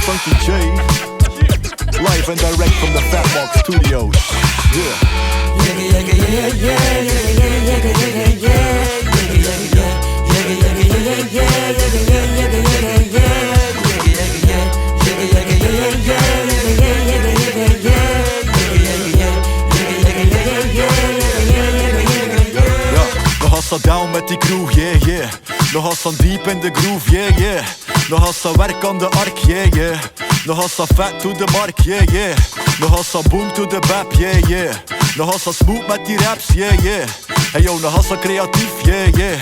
Funky J, live and direct from the Fatbox Studios. Nog als down met die crew, yeah, yeah. Nog als deep in de groove, yeah, yeah. Nog als werk aan de ark, yeah, yeah. Nog als fat to the mark, yeah, yeah. Nog als boom to the bap, yeah, yeah. Nog als smooth met die raps, yeah, yeah. Hey yo, nog als creatief, yeah, yeah.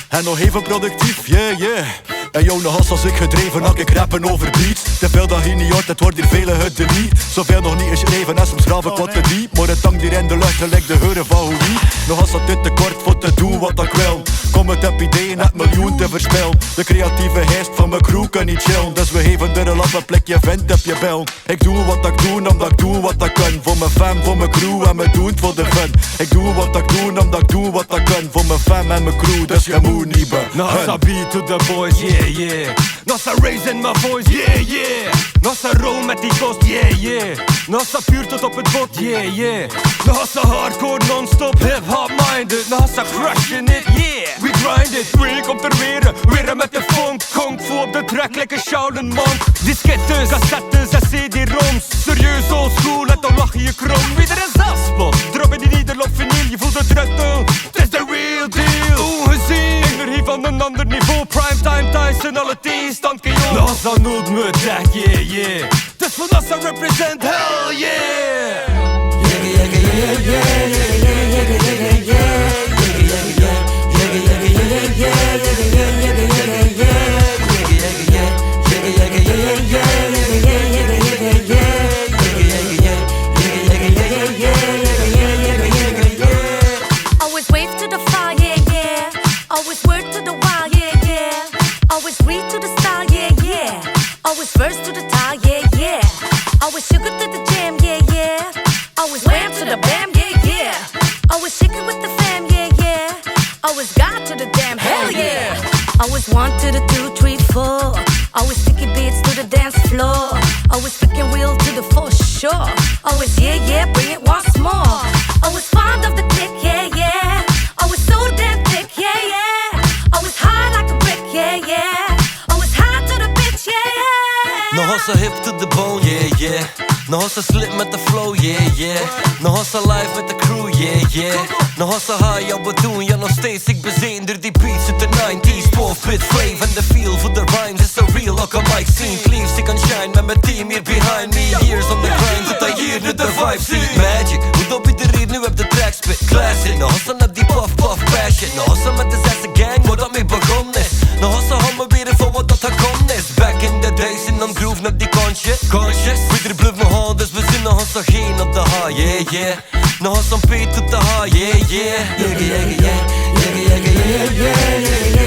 En nog even productief, yeah, yeah. En yo, nog als ik gedreven, had ik rappen over beats. Te veel dat hier niet hoort, het wordt hier vele hutten niet. Zoveel nog niet geschreven en soms graaf ik wat te diep. Maar het hangt hier in de lucht, gelijk de heuren van hoe wie. Nog als dit te kort voor te doen wat ik wil. Kom het op idee net miljoen te verspillen. De creatieve geest van mijn crew kan niet chillen. Dus we geven er een lappe plekje vent op je bel. Ik doe wat ik doe, omdat ik doe wat ik kan. Voor mijn fam, voor mijn crew en me doen het voor de fun. Ik doe wat ik doe, omdat ik doe wat ik kan. Voor mijn fam en mijn crew, dus je moet niet be. Nossa beat to the boys, yeah, yeah. Nossa raising my voice, yeah, yeah. Nossa roll met die kost, yeah, yeah. Nossa puur tot op het bot, yeah, yeah. Nossa hardcore non-stop hip-hop minded. Nossa crushing it, yeah. We grind it, Willy komt er weer met de funk. Kung fu op de track, lekker Shaolin monk. Diskettes, cassettes en CD-roms. Serieus old school, let dan lach je krom. Wieder een zelfspot, drop in die nederloop vinyl. Je voelt de drukte, het is de real deal. Ongezien, energie van een ander niveau. Primetime Tyson, alle tegenstand KO. Nossa noemt me dat, yeah, yeah. Dus voor Nossa represent, hell yeah. Always wave to the fire, yeah, yeah. Always word to the wild, yeah, yeah. Always read to the style, yeah, yeah. Always verse to the tile, yeah, yeah. Always sugar to the jam, yeah, yeah. Always wham to the bam, yeah, yeah. Always shake it with the fam, yeah, yeah. Always got to the damn, hell yeah. Always 1 to the 2, 3, 4. Always sticky beats to the dance floor. Always freaking real to the for sure. Always yeah, yeah, bring it once more. Always fond of the click, yeah, yeah. Always so damn thick, yeah, yeah. Always hard like a brick, yeah, yeah. Always hard to the bitch, yeah, yeah. Nog als hip to the bone, yeah, yeah. Nog als slip met de flow, yeah, yeah. Nog als live met de crew, yeah, yeah. Nog als high, ja wat doen, ja nog steeds. Ik bezeen door die beats uit de 90s. 12-bit flave en de feel voor de rhymes is so real, ook een mic scene. Cleaves, ik kan shine met mijn team hier behind me. Years on the grind, tot hij hier nu de vibe ziet. Magic, hoe dop je er hier nu op de track spit. Classic, nog als naar die puff passion. Nog als met de zesde gang, wat dat mee begonnen is. Nog als hammer weer voor wat dat gekomen is. Back in the days, in dan groove met die conscious. With the bloed mijn hand, dus we zien nog als geen op de ha, yeah, yeah. Nog als een beat op de ha, yeah, yeah. Yeah, yeah, yeah, yeah, yeah, yeah, yeah, yeah, yeah.